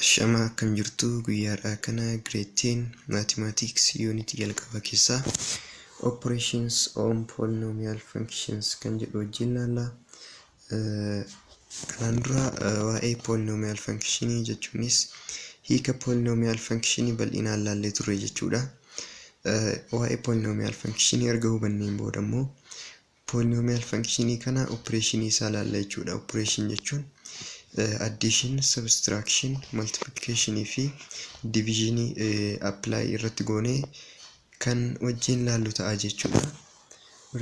Ashama akkam jirtu guyyaadhaa kana grade 10 mathematics unit jalqaba keessaa operations on polynomial functions kan jedhu wajjin laalla. Kanaan dura waa'ee polynomial function jechuunis hiika polynomial function bal'inaan laallee turre jechuudha. Waa'ee polynomial function erga hubanneen booda immoo polynomial function kana operation isaa laalla jechuudha. Operation jechuun addition, subtraction, multiplication fi division apply irratti goone kan wajjin laallu ta'a jechuudha.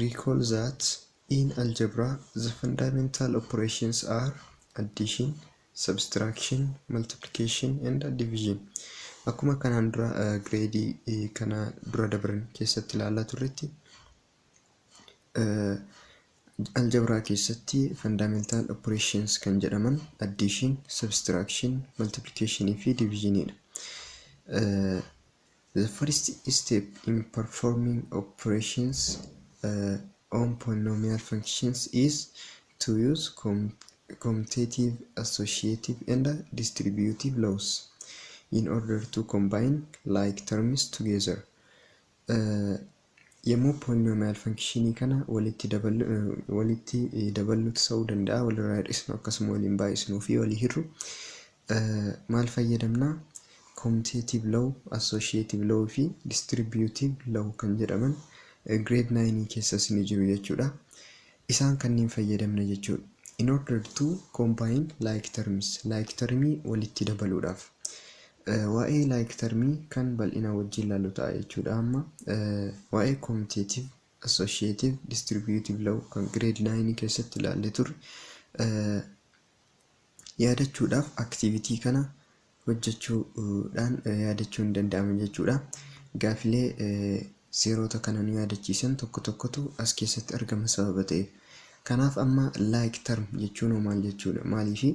Recall that in algebra the fundamental operations are addition, subtraction, multiplication and division. Akkuma kanaan dura grade kana dura dabran keessatti ilaalaa turretti algebra keessatti fundamental operations kan jedhaman addition, subtraction, multiplication fi division dha. The first step in performing operations on polynomial functions is to use commutative, associative and distributive laws in order to combine like terms together. Yemmuu polynomial function kana walitti daballuutu ta'uu danda'a, walirraa hir'isnu akkasuma waliin baay'isnuu fi walii hirru maal fayyadamna? Commutative law, associative law fi distributive law kan jedhaman grade 9 keessas ni jiru jechuudha. Isaan kanneen fayyadamna jechuudha. In order to combine like terms, like termii walitti dabaluudhaaf. Waa'ee like termii kan bal'ina wajjin laallu ta'a jechuudha. Amma waa'ee commutative, associative, distributive law kan grade 9 keessatti ilaallee turre yaadachuudhaaf activity kana hojjechuudhaan yaadachuun danda'ama jechuudha. Gaafilee zeerota kana nu yaadachiisan tokko tokkotu as keessatti argama sababa ta'eef. Kanaaf amma like term jechuun maal jechuudha? Maaliifi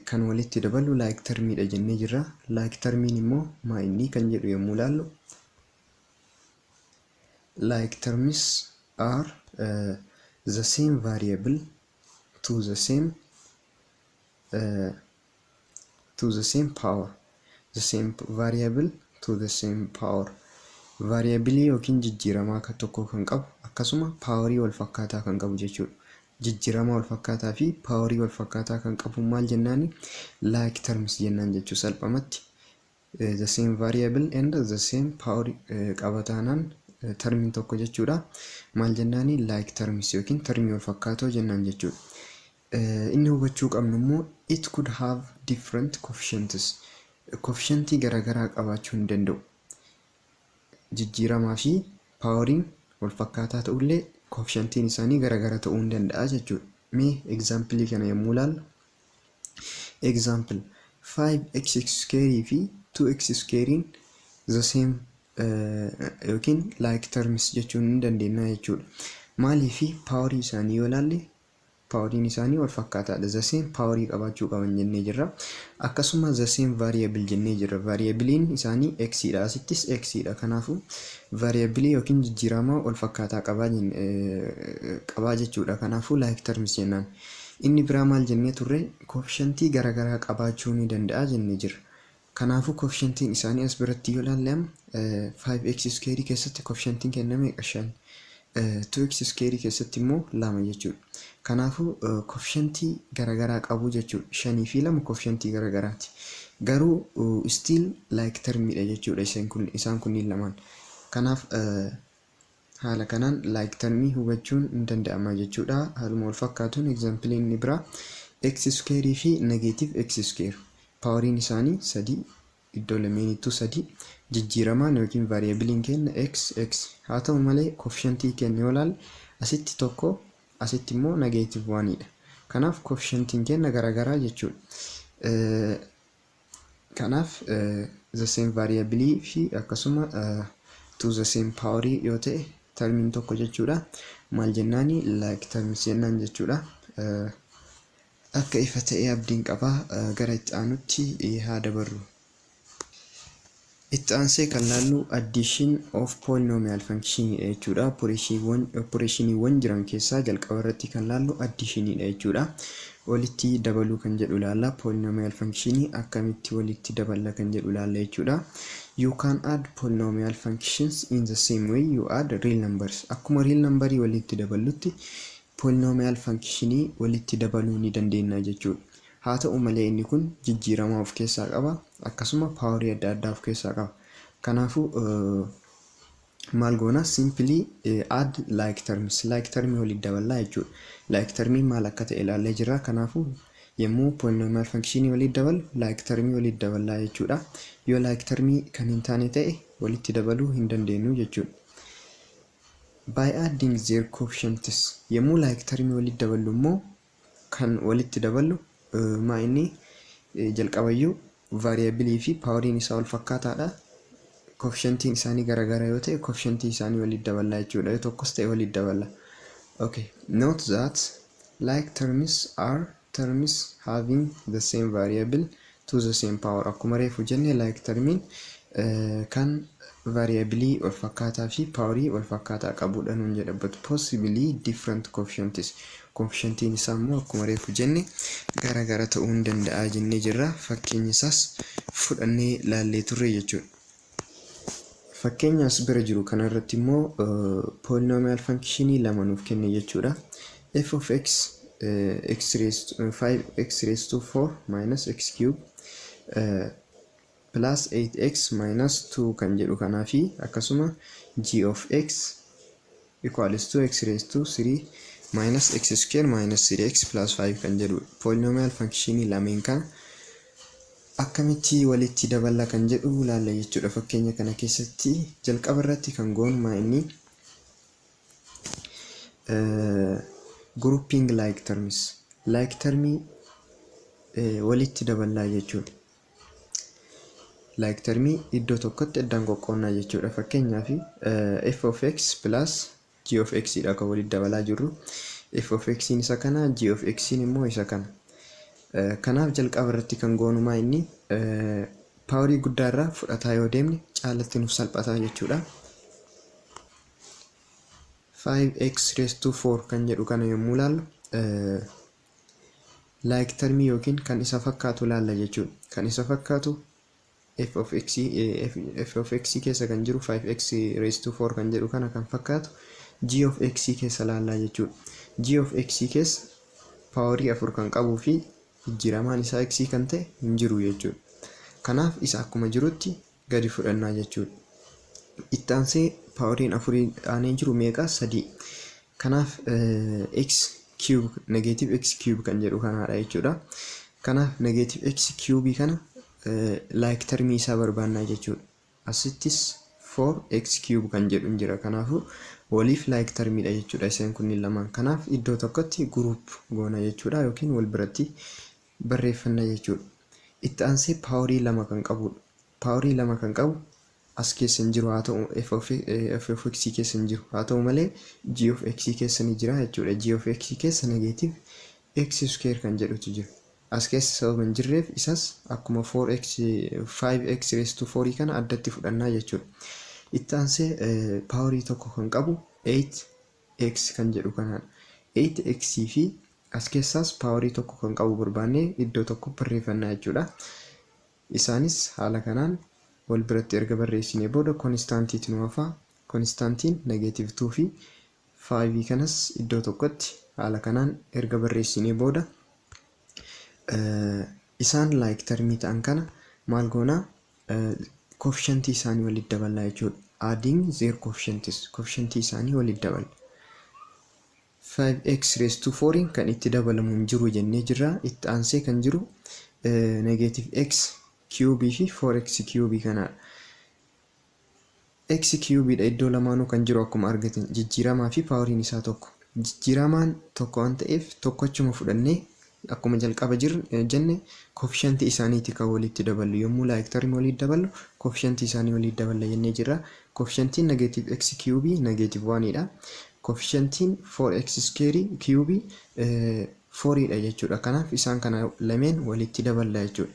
kan walitti dabalu like termiidha jennee jirra. Like termiin immoo maa inni kan jedhu yommuu laallu like terms are the same variable to the same power. The same variable to the same power. Variable yookiin jijjiiramaa kan tokko kan qabu akkasuma powerii wal fakkaataa kan qabu jechuudha. Jijjiirama wal fakkaataa fi powerii wal fakkaataa kan qabu maal jennaani? Like terms jennaan jechuu salphamatti. The same variable and the same power qabataanaan termiin tokko jechuudha. Maal jennaani? Like terms yookiin termii wal fakkaatoo jennaan jechuudha. Inni hubachuu qabnu immoo it could have different coefficients. Coefficientii garaagaraa qabaachuu hin danda'u. Jijjiiramaa fi poweriin wal fakkaataa ta'ullee coefficientiin isaanii garaagara ta'uu hin danda'a jechuudha. Mee example kana yommuu ilaallu example 5x square fi 2x square the same yookiin like terms jechuun ni dandeenya jechuudha. Maaliif powerii isaanii yoo ilaalle poweriin isaanii wal fakkaataadha. The same powerii qabaachuu qaban jennee jirra. Akkasuma the same variable jennee jirra. Variablein isaanii x dha, asittis x dha. Kanaafuu variable yookiin jijjiirama wal fakkaataa qabaa jechuudha. Kanaafuu like terms jennaan. Inni biraa maal jennee turre? Coefficientii garaagaraa qabaachuu ni danda'a jennee jirra. Kanaafuu coefficientiin isaanii as biratti yoo ilaalle 5x square keessatti coefficientiin kenname 5. 2x square keessatti immoo 2 jechuudha. Kanaafuu coefficientii garaagaraa qabu jechuudha. 5 fi 2 coefficientii garaagaraati. Garuu still like termiidha jechuudha isaan kunniin lamaan. Kanaaf haala kanaan like termii hubachuun ni danda'ama jechuudha. Haaluma wal fakkaatuun example inni biraa x square fi negative x square. Poweriin isaanii 3 iddoo lameenitu 3. Jijjiiramaan yookiin variablein kenna x. Haa ta'u malee coefficientii kenna yoo ilaalle asitti tokko, asitti immoo negative 1 dha. Kanaaf coefficientiin kenna garaagaraa jechuudha. Kanaaf the same variable fi akkasuma to the same power yoo ta'e termiin tokko jechuudha. Maal jennaani? Like terms jennaan jechuudha. Akka ifa ta'ee abdiin qabaa gara itti aanutti haa dabarru. Itti aansee kan laallu addition of polynomial function jechuudha. Operationiiwwan jiran keessaa jalqaba irratti kan laallu addition jechuudha. walitti dabaluu kan jedhu ilaalla. Polynomial functionii akkamitti walitti daballa kan jedhu ilaalla jechuudha. You can add polynomial functions in the same way you add real numbers. Akkuma real numberii walitti daballutti polynomial functionii walitti dabaluu ni dandeenya jechuudha. Haa ta'u malee inni kun jijjiirama of keessaa qaba, akkasuma paawarii adda addaa of keessaa qaba. Kanaafuu maal goona simply add like terms walitti daballaa jechuudha. Like termiin maal akka ta'e ilaallee jirra. Kanaafuu yommuu polynomial functionii walitti daballu like termii walitti daballaa jechuudha. Yoo like termii kan hin taane ta'e walitti dabaluu hin dandeenyu jechuudha. By adding their coefficients, yommuu like termii walitti daballu immoo kan walitti daballu maa inni jalqabayyuu variabilii fi paawariin isaa wal fakkaataadha. Coefficientiin isaanii garagara yoo ta'e coefficientii isaanii walitti daballaa jechuudha. Yoo tokkos ta'e walitti daballa. Okay, note that like terms are terms having the same variable to the same power. Akkuma reefu jenne like termiin kan variabilii wal fakkaataa fi paawarii wal fakkaataa qabudha nuun jedha. But possibly different coefficients. Coefficientiin isaa immoo akkuma reefu jenne garagara ta'uu hin danda'a jennee jirra. Fakkeenya isaas fudhannee ilaallee turre jechuudha. Fakkeenyaas bira jiru kanarratti immoo polynomial functionii lama nuuf kenne jechuudha. F of x 5x raised to 4 minus x cube plus 8x minus 2 kan jedhu kanaa fi akkasuma g of x equals to x raised to 3 minus x square minus 3x plus 5 kan jedhu polynomial functionii lameen kana akkamitti walitti daballa kan jedhu ilaalla jechuudha. Fakkeenya kana keessatti jalqaba irratti kan goonu maa inni grouping like terms termii walitti daballaa jechuudha. Like termii iddoo tokkotti addaan qoqqoonnaa jechuudha. Fakkeenyaaf f of x plus g of x dha kan walitti dabalaa jirru. F of x isa kana, g of x immoo isa kana. Kanaaf jalqaba irratti kan goonu maa inni paawarii guddaarraa fudhataa yoo deemne caalatti nuuf salphataa jechuudha. 5x raised to 4 kan jedhu kana yommuu ilaallu like termii yookiin kan isa fakkaatu ilaalla jechuudha. Kan isa fakkaatu f of x keessa kan jiru 5x raised to 4 kan jedhu kana kan fakkaatu g of x keessa ilaallaa jechuudha. G of x keessa paawarii 4 kan qabuu fi jijjiiramaan isaa x kan ta'e hin jiru jechuudha. Kanaaf isa akkuma jirutti gadi fudhannaa jechuudha. Itti aansee paawariin 4 aanee jiru meeqa? 3. Kanaaf x cube negative x cube kan jedhu kanaadha jechuudha. Kanaaf negative x cube kana like termii isaa barbaannaa jechuudha. Asittis 4x cube kan jedhu jira. Kanaafuu waliif like termiidha jechuudha isaan kunniin lamaan. Kanaaf iddoo tokkotti group goona jechuudha yookiin wal biratti barreeffanna jechuudha. Itti aansee paawarii lama kan qabudha. Paawarii lama kan qabu as keessa hin jiru, haa ta'u f of x keessa hin jiru, haa ta'u malee g of x keessa ni jira jechuudha. G of x keessa negative x square kan jedhutu jira. As keessa sababa hin jirreef isas akkuma 5x raised to 4 kana addatti fudhannaa jechuudha. Itti aansee paawarii tokko kan qabu 8x kan jedhu kanaadha. 8x fi as keessaas paawarii tokko kan qabu barbaannee iddoo tokko barreeffannaa jechuudha. Isaanis haala kanaan wal biratti erga barreessinee booda konstaantiitu nu hafa. Konstaantiin negative 2 fi 5 kanas iddoo tokkotti haala kanaan erga barreessinee booda isaan like termii ta'an kana maal goona coefficientii isaanii walitti daballaa jechuudha. Adding their coefficientii isaanii walitti daballa. 5x raised to 4 kan itti dabalamu hin jiru jennee jirra. Itti aansee kan jiru negative x cube fi 4x cube kanaadha. X cube dha iddoo lamaanuu kan jiru akkuma argatan jijjiiramaa fi paawariin isaa tokko. Jijjiiramaan tokko waan ta'eef tokkochuma fudhannee akkuma jalqaba jenne coefficientii isaaniiti kan walitti daballu. Yommuu like termii walitti daballu coefficientii isaanii walitti daballa jennee jirra. Coefficientiin negative x cube negative 1 dha. Coefficientiin 4x square cube 4 dha jechuudha. Kanaaf isaan kana lameen walitti daballa jechuudha.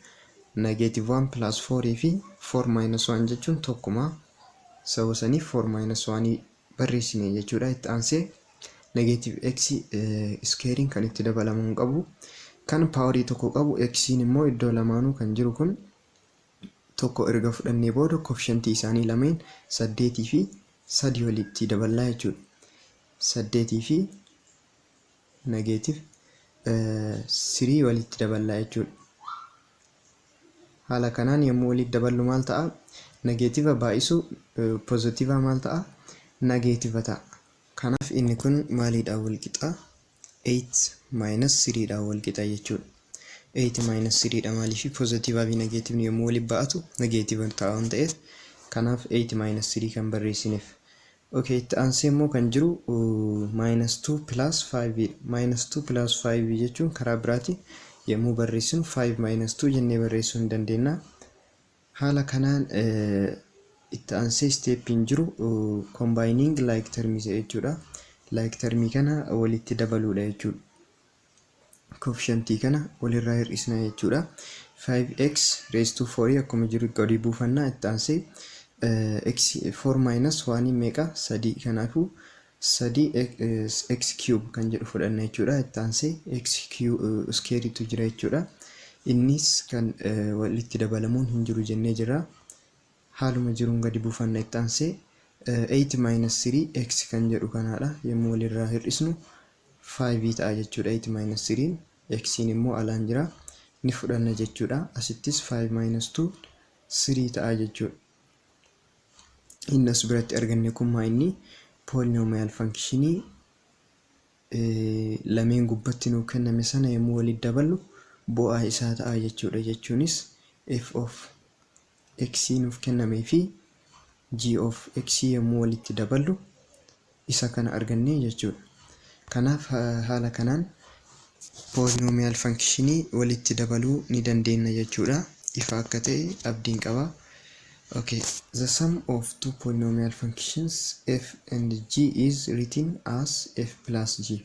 Negative 1 plus 4 fi 4 minus 1 jechuun tokkuma. Sababa saniif 4 minus 1 barreessine jechuudha. Itti aansee negative x square kan itti dabalamuu qabu kan paawarii tokko qabu x'n immoo iddoo lamaanuu kan jiru kun tokko erga fudhannee booda koofishantii isaanii lameen 8 fi 3 walitti daballaa jechuudha. 8 fi -3 walitti daballaa jechuudha. Haala kanaan yommuu walitti daballu maal ta'a? Negeetiiva baay'isu poozitiiva maal ta'a? Negeetiiva ta'a. Kanaaf inni kun maaliidhaan wal qixa? 8 - 3 dhaan wal qixa jechuudha. 8 - 3 dha maaliif poozitiivaa fi negeetiivni yommuu walitti ba'atu negeetiiva ta'a waan ta'eef kanaaf 8 - 3 kan barreessineef. Okay, itti aansee immoo kan jiru -2 + 5 dha. -2 + 5 jechuun karaa biraatti yommuu barreessinu 5 - 2 jennee barreessuu hin dandeenya. Haala kanaan itti aansee steeppiin jiru combining like terms jechuudha. Like termii kana walitti dabaluudha jechuudha. Koofishantii kana walirraa hir'isna jechuudha. 5x raised to 4 akkuma jiru gadi buufannaa. Itti aansee 4 - 1 meeqa? 3. Kanaafuu 3x cube kan jedhu fudhanna jechuudha. Itti aansee x square'itu jira jechuudha. Innis kan walitti dabalamuun hin jiru jennee jira. Haaluma jiruun gadi buufanna. Itti aansee 8 - 3x kan jedhu kanaadha. Yommuu walirraa hir'isnu 5 ta'a jechuudha. 8 - 3 x'n immoo alaan jira ni fudhanna jechuudha. Asittis 5 - 2 3 ta'a jechuudha. Inni as biratti arganne kun maa inni pooliinoomiyal fankishinii lameen gubbatti nuuf kenname sana yommuu walitti daballu bu'aa isaa ta'a jechuudha. Jechuunis f of x nuuf kennamee fi g of x yommuu walitti daballu isa kana arganne jechuudha. Kanaaf haala kanaan pooliinoomiyal fankishinii walitti dabaluu ni dandeenya jechuudha. Ifa akka ta'e abdiin qaba. Okay, the sum of two polynomial functions f and g is written as f plus g.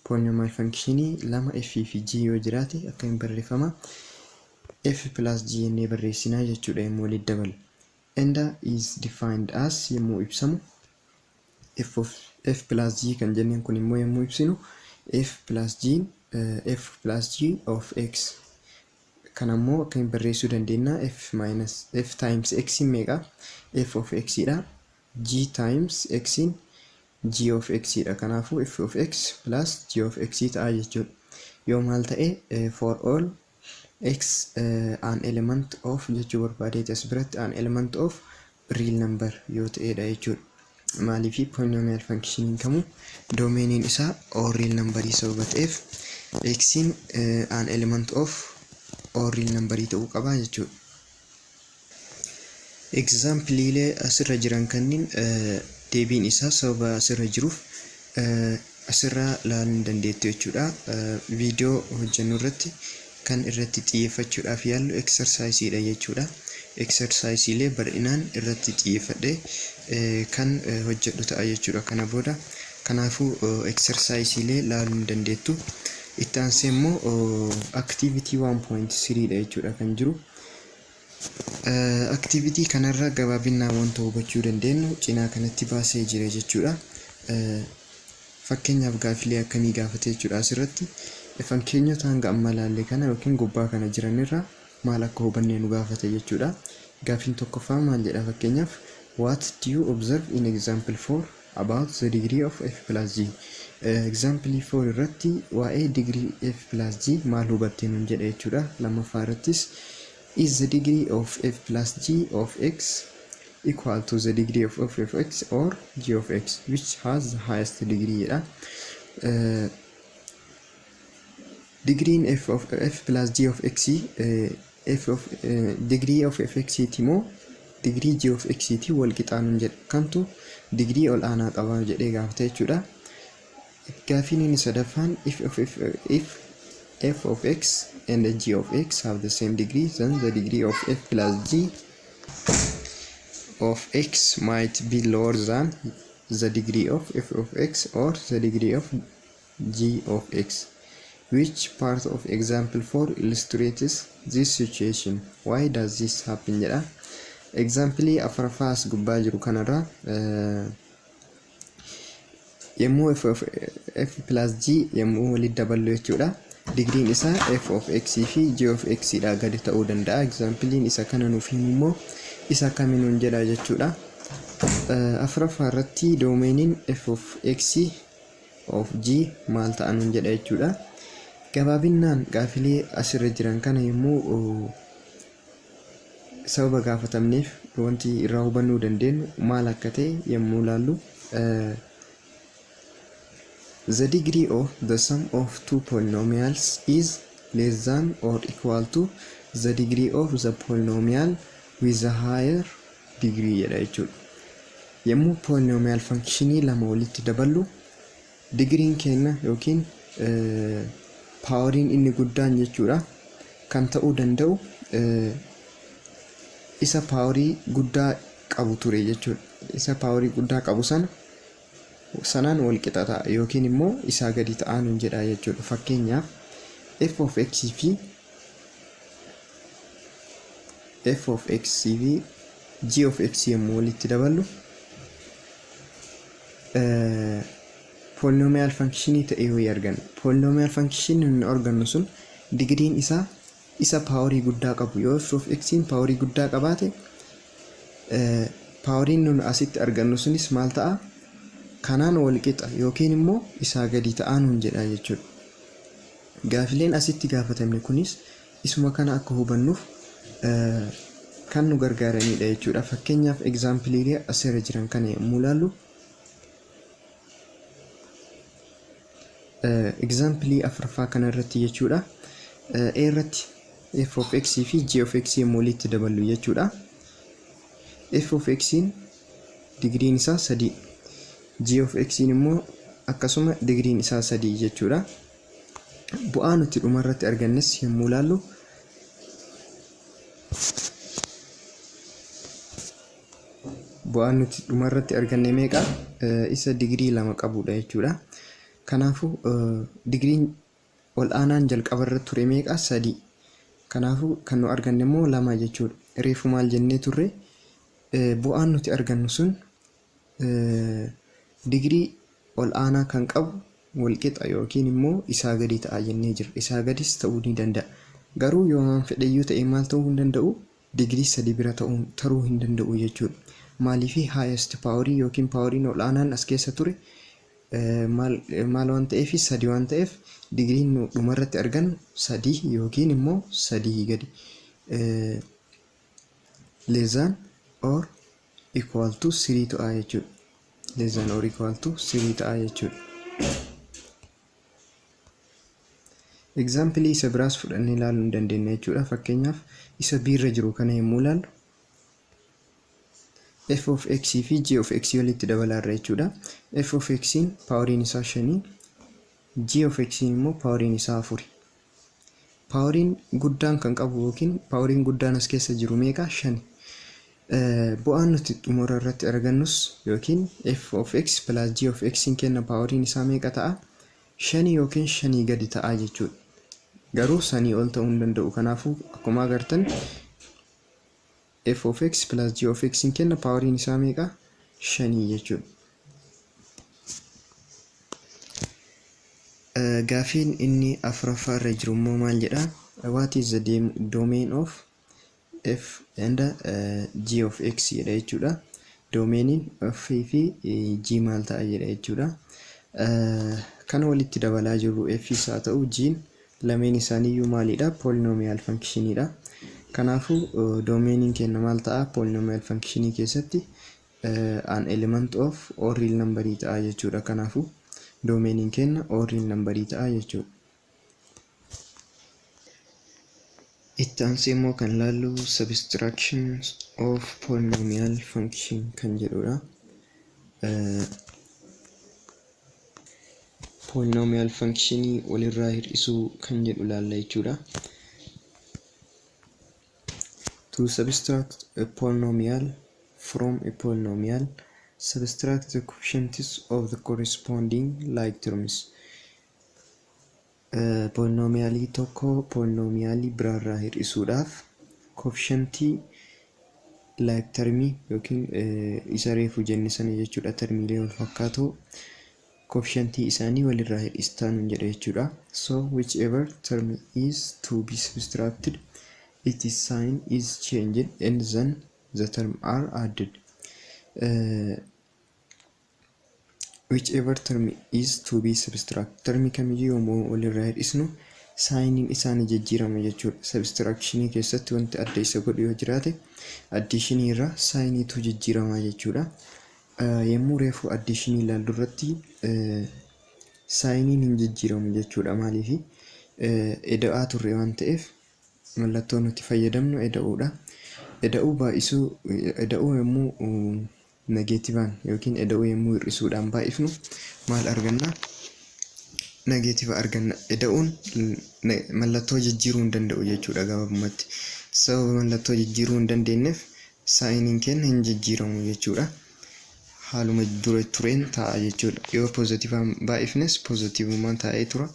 Polynomial functionii lama f fi g yoo jiraate akkamiin barreeffama? F plus g jennee barreessinaa jechuudha yommuu walitti dabalu. And is defined as yommuu ibsamu f plus g kan jenneen kun immoo yommuu ibsinu f plus g of x. Kan ammoo akkamiin barreessuu dandeenya? f times x meeqa? f of x dha. g times x g of x dha. Kanaafuu f of x plus g of x ta'a jechuudha. Yoo maal ta'e for all x an element of jechuu barbaadeeti as biratti an element of real number yoo ta'edha jechuudha. Maaliifii polynomial functioning kamuu domeeniin isaa all real numberii sababa ta'eef x'n an element of all real numberii ta'uu qaba jechuudha. Exampleelee asirra jiran kanniin deebiin isaa sababa asirra jiruuf asirraa ilaaluu hin dandeettu jechuudha. Viidiyoo hojjennu irratti kan irratti xiyyeeffachuudhaaf yaallu exercise jechuudha. Exerciseelee bal'inaan irratti xiyyeeffadhee kan hojjedhu ta'a jechuudha kana booda. Kanaafuu exerciseelee ilaaluu hin dandeettu. Itti aansee immoo activity 1.3 dha jechuudha kan jiru. Activity kanarraa gabaabinaan wanta hubachuu dandeenyu cinaa kanatti baasee jira jechuudha. Fakkeenyaaf gaafilee akkamii gaafate jechuudha asirratti. Fakkeenyota hanga amma ilaalle kana yookiin gubbaa kana jiranirraa maal akka hubannee nu gaafate jechuudha. Gaafiin tokkoffaa maal jedha fakkeenyaaf what do you observe in example 4 about the degree of f plus g. Example 4 irratti waa'ee degree f plus g maal hubattee nun jedha jechuudha. Lammaffaa irrattis is the degree of f plus g of x equal to the degree of f of x or g of x which has the highest degree jedha. Degree f of f plus g of x degree of f x timo degree g of x ti wal qixaanuun jedha. Kamtu degree ol aanaa qaba jedhee gaafate jechuudha. Gaafiin inni sadaffaan if f of x and g of x have the same degree then the degree of f plus g of x might be lower than the degree of f of x or the degree of g of x. Which part of example 4 illustrates this situation? Why does this happen jedha. Example afraffaa as gubbaa jiru kanarraa yommuu f plus g yommuu walitti daballu jechuudha. digriin isaa f of x fi g of x dha gadi ta'uu danda'a. Example isa kana nuuf himu immoo isa kamiin jedha jechuudha. Afuraffaa irratti domeeniin f of x of g maal ta'an jedha jechuudha. Gabaabinaan gaafilee asirra jiran kana yommuu sababa gaafatamneef wanti irraa hubannuu dandeenyu maal akka ta'e yommuu ilaallu, the degree of the sum of two polynomials is less than or equal to the degree of the polynomial with a higher degree jedha jechuudha. Yommuu polynomial functionii lama walitti daballu digriin kenna yookiin paawariin inni guddaan jechuudha kan ta'uu danda'u isa paawarii guddaa qabu ture jechuudha. Isa paawarii guddaa qabu sanaan wal qixa ta'a yookiin immoo isaa gadi ta'an jedha jechuudha. Fakkeenyaaf f of x fi g of x yommuu walitti daballu polynomial functionii ta'ee ho'i arganna. Polynomial functionii inni argannu sun digriin isaa isa paawarii guddaa qabu. Yoo f of x paawarii guddaa qabaate paawariin nun asitti argannu sunis maal ta'a? Kanaan wal qixa yookiin immoo isaa gadi ta'an jedha jechuudha. Gaafileen asitti gaafatamne kunis isuma kana akka hubannuuf kan nu gargaaranidha jechuudha. Fakkeenyaaf example asirra jiran kana yommuu ilaallu, example afuraffaa kana irratti jechuudha. A irratti f of x fi g of x yommuu walitti daballu jechuudha. F of x digriin isaa 3, g of x immoo akkasuma digriin isaa 3 jechuudha. Bu'aa nuti dhuma irratti argannes yommuu ilaallu, bu'aa nuti dhuma irratti arganne meeqa? Isa digrii 2 qabudha jechuudha. Kanaafuu digriin ol aanaan jalqaba irratti ture meeqa? 3. Kanaafuu kan nu arganne immoo 2 jechuudha. Reefu maal jennee turre? Bu'aan nuti argannu sun digrii ol aanaa kan qabu wal qixa yookiin immoo isaa gadi ta'a jennee jira. Isaa gadis ta'uu ni danda'a. Garuu yoo waan fedheyyuu ta'e maal ta'uu hin danda'u? Digrii 3 bira taruu hin danda'u jechuudha. Maaliifii highest paawarii yookiin paawariin ol aanaan as keessa ture maal waan ta'eef 3 waan ta'eef digriin nu dhuma irratti argannu 3 yookiin immoo 3 gadi less than or equal to 3 ta'a jechuudha. Less than or equal to 3 ta'a jechuudha. Example isa biraas fudhannee ilaaluu hin dandeenya jechuudha. Fakkeenyaaf isa B irra jiru kana yommuu ilaallu, f of x fi g of x walitti dabalaarra jechuudha. F of x paawariin isaa 5, g of x immoo paawariin isaa 4. Paawariin guddaan kan qabu yookiin paawariin guddaan as keessa jiru meeqa? 5. Bu'aan nuti xumura irratti argannus yookiin f of x plus g of x kenna paawariin isaa meeqa ta'a? 5 yookiin 5 gadi ta'a jechuudha. Garuu sanii ol ta'uu hin danda'u. Kanaafuu akkuma agartan f of x plus g of x kenna paawariin isaa meeqa? 5 jechuudha. Gaafiin inni afuraffaa irra jiru immoo maal jedha? What is the domain of f and g of x jedha jechuudha. Domeeniin f fi g maal ta'a jedha jechuudha. Kan walitti dabalaa jiru f isaa ta'u g lameen isaaniiyyuu maalidha? Polynomial functionidha. Kanaafuu domeeniin kenna maal ta'a? Polynomial functionii keessatti an element of all real number ta'a jechuudha. Kanaafuu domeeniin kenna all real number ta'a jechuudha. Itti aansee immoo kan ilaallu subtraction of polynomial function kan jedhudha. Polynomial functionii walirraa hir'isuu kan jedhu ilaalla jechuudha. To subtract a polynomial from a polynomial, subtract the coefficients of the corresponding like terms. Polynomialii tokko polynomialii biraarraa hir'isuudhaaf coefficientii like termii yookiin isa reefu jenne sana jechuudha. Termiilee wal fakkaatoo koofshantii isaanii walirraa hir'istaan jedha jechuudha. So whichever term is to be subtracted, its sign is changed and then the term are added. Whichever term is to be subtracted, termi kamiyyuu yommuu walirraa hir'isnu saayiniin isaanii jijjiirama jechuudha. Subtractionii keessatti wanti adda isa godhu yoo jiraate additionii irraa saayiniitu jijjiirama jechuudha. Yommuu reefu additionii ilaallu irratti saayiniin hin jijjiiramu jechuudha. Maaliif eda'aa turre waan ta'eef mallattoo nuti fayyadamnu eda'uudha. Eda'uu baay'isuu eda'uu yommuu negeetivaan yookiin eda'uu yommuu hir'isuudhaan baay'ifnu maal arganna? Negeetiva arganna. Eda'uun mallattoo jijjiiruu hin danda'u jechuudha gabaabumatti. Sababa mallattoo jijjiiruu hin dandeenyeef saayiniin keenya hin jijjiiramu jechuudha. Haaluma dura tureen ta'a jechuudha. Yoo pozitiivaan baay'ifnes pozitiivummaan taa'ee tura.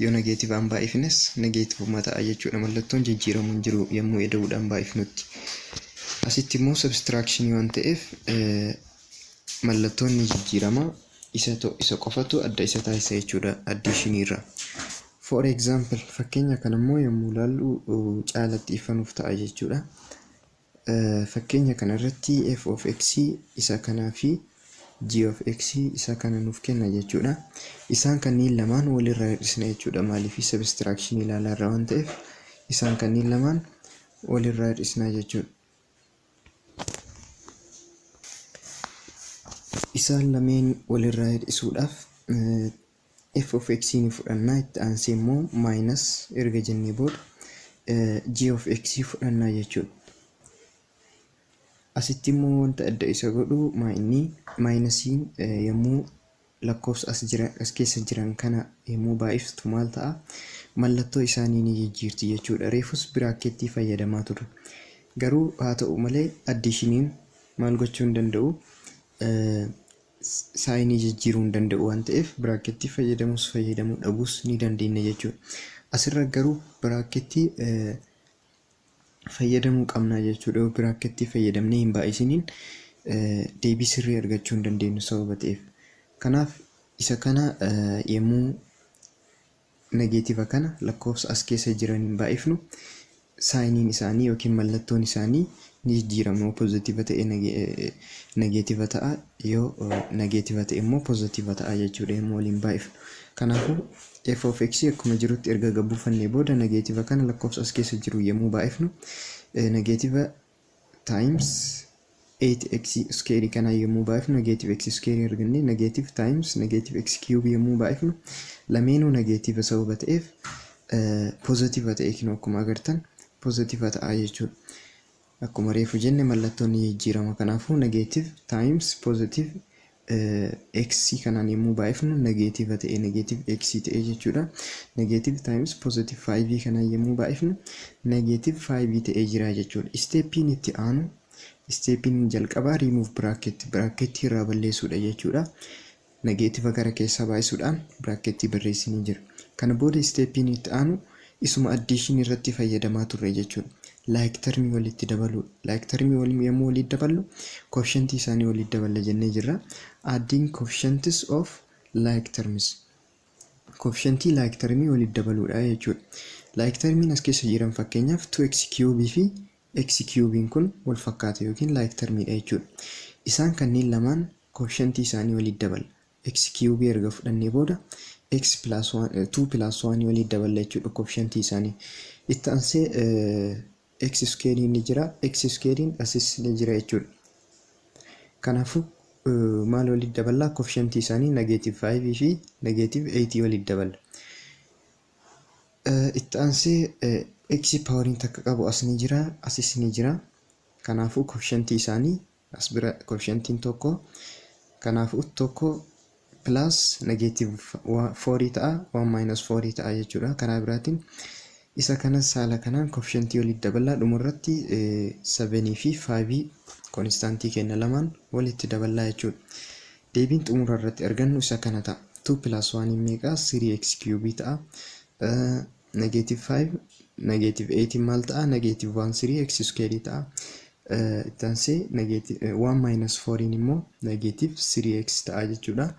Yoo negeetivaan baay'ifnes negeetivummaa ta'a jechuudha. Mallattoon jijjiiramu hin jiru yommuu eda'uudhaan baay'ifnutti. Asitti immoo subtractionii waan ta'eef mallattoon ni jijjiirama. Isa qofatu adda isa taasisa jechuudha additionii irraa. For example, fakkeenya kana immoo yommuu ilaallu caalatti ifanuuf ta'a jechuudha. Fakkeenya kana irratti f of x isa kanaa fi g of x isa kana nuuf kenna jechuudha. Isaan kanneen lamaan walirraa hir'isna jechuudha. Maaliif subtraction ilaalaa irraa waan ta'eef isaan kanneen lamaan walirraa hir'isna jechuudha. Isaan lameen walirraa hir'isuudhaaf f of x ni fudhannaa, itti aansee immoo minus erga jennee booda g of x fudhannaa jechuudha. Asitti immoo wanta adda isa godhu maayinasiin yommuu lakkoofsa as keessa jiran kana yommuu baay'iftu maal ta'a? Mallattoo isaanii ni jijjiirti jechuudha. Reefus biraakkeettii fayyadamaa ture. Garuu haa ta'u malee addishiniin maal gochuu hin danda'u? Saayinii jijjiiruu hin danda'u waan ta'eef biraakkeettii fayyadamuu dhabuus ni dandeenya jechuudha. Asirra garuu biraakkeettii fayyadamuu qabna jechuudha. Biraakkeettii fayyadamnee hin baay'isiniin deebii sirrii argachuu hin dandeenyu sababa ta'eef. Kanaaf isa kana yommuu negeetiva kana lakkoofsa as keessa jiraniin baay'ifnu saayiniin isaanii yookiin mallattoon isaanii ni jijjiirama. Pozitiiva ta'e negeetiva ta'a, yoo negeetiva ta'e immoo pozitiiva ta'a jechuudha yommuu waliin baay'ifnu. Kanaafuu f of x akkuma jirutti erga gabbuufannee booda negeetiva kana lakkoofsa as keessa jiru yommuu baay'ifnu negeetiva times 8x square kana yommuu baay'ifnu negeetive x square arganne, negeetive times negeetive x cube yommuu baay'ifnu lameenuu negeetiva sababa ta'eef pozitiiva ta'e kinoo akkuma agartan pozitiiva ta'a jechuudha. Akkuma reefu jenne mallattoon ni jijjiirama. Kanaafuu negeetive times positive x kanaan yommuu baay'ifnu negeetiva ta'e negeetive x ta'e jechuudha. Negeetive times positive 5 kanaan yommuu baay'ifnu negeetive 5 ta'e jira jechuudha. Steppiin itti aanu steppiin jalqabaa remove bracket irraa balleessuudha jechuudha. Negeetiva gara keessaa baay'isuudhaan bracket barreessinii jira. Kana booda steppiin itti aanu isuma addition irratti fayyadamaa turre jechuudha. Like termii walitti dabalu. Like termii yommuu walitti daballu coefficient isaanii walitti daballa jennee jirra. Adding coefficients of like terms. Coefficient like termii walitti dabaluudha jechuudha. Like termiin as keessa jiran fakkeenyaaf 2x cube fi x cube kun wal fakkaata yookiin like termiidha jechuudha. Isaan kanneen lamaan coefficient isaanii walitti dabala. X cube erga fudhannee booda x plus 1 2 plus 1 walitti daballa jechuudha coefficient isaanii. Itti aansee x square ni jira, x square asis ni jira jechuudha. Kanaafuu maal walitti daballa? Coefficient isaanii negative 5 fi negative 8 walitti daballa. Itti aansee x poweriin takka qabu as ni jira, asis ni jira. Kanaafuu coefficient isaanii as bira coefficientiin tokko, kanaafuu tokko plus negative 4 ta'a, 1 minus 4 ta'a jechuudha. Karaa biraatiin isa kanas saala kanaan coefficient walitti daballaa dhumarratti 7 fi 5 constantii kenna lamaan walitti daballaa jechuudha. Deebiin xumura irratti argannu isa kana ta'a. 2 plus 1 meeqa? 3x cube ta'a. Negative 5 negative 8 maal ta'a? Negative 1 3x square ta'a. Itti aansee negative 1 minus 4 immoo negative 3x ta'a jechuudha.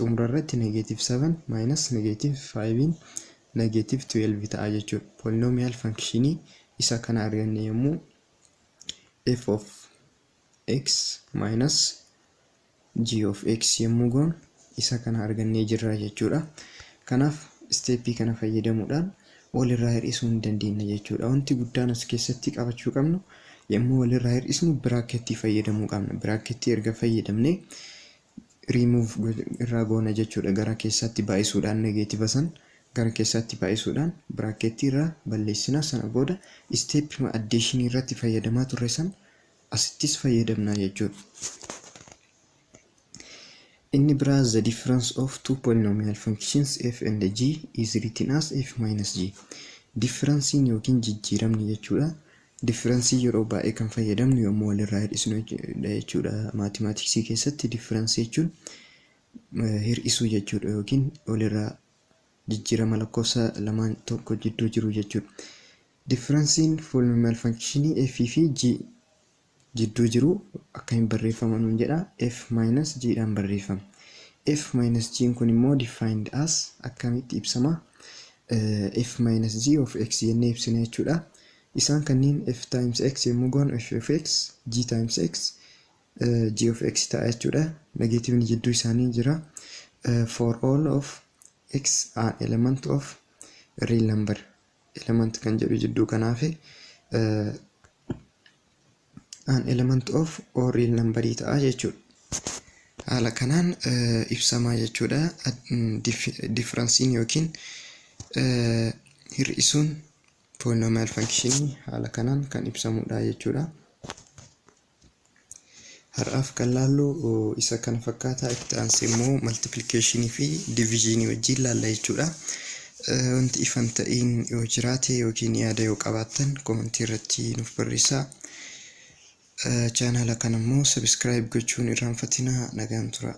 xumura irratti -7 minus -5 -12 ta'a jechuudha. Polynomial functionii isa kana arganne yommuu f of x minus g of x yommuu goon isa kana argannee jirra jechuudha. Kanaaf steepii kana fayyadamuudhaan walirraa hir'isuu hin dandeenya jechuudha. Wanti guddaan as keessatti qabachuu qabnu yommuu walirraa hir'isnu biraaketii fayyadamuu qabna. Biraaketii erga fayyadamnee remove irraa goona jechuudha. Gara keessatti baay'isuudhaan negeetiiva san gara keessatti baay'isuudhaan biraaketii irraa balleessina. Sana booda steepii addition irratti fayyadamaa turre san asittis fayyadamna jechuudha. Inni biraa the difference of two polynomial functions f and g is written as f minus g. Differensiin yookiin jijjiiramni jechuudha. Differensii yeroo baay'ee kan fayyadamnu yommuu walirraa hir'isnu jechuudha. Maatimaatiksii keessatti differensii jechuun hir'isuu jechuudha yookiin walirraa jijjiirama lakkoofsa lamaan tokko jidduu jiru jechuudha. Differensiin polynomial functionii f fi g jidduu jiru akka hin barreeffaman jedha. f minus g dhaan barreeffama. f minus g kun immoo defined as akkamitti ibsama? f minus g of x jennee ibsina jechuudha. Isaan kanneen f times x yommuu goon f of x g times x g of x ta'a jechuudha. Negatiivni jidduu isaanii jira. For all of x an element of real number. Element kan jedhu jidduu kanaaf an element of or real number ta'a jechuudha. Haala kanaan ibsamaa jechuudha. Differensiin yookiin hir'isuun polynomial functionii haala kanaan kan ibsamudha jechuudha. Har'aaf kan laallu isa kana fakkaata. Itti aansee immoo multiplication fi division wajjin laalla jechuudha. Wanti ifan ta'in yoo jiraate yookiin yaada yoo qabaattan commentii irratti nuuf barreessaa. Channel kana immoo subscribe gochuun irraanfatina. Nagaan tura.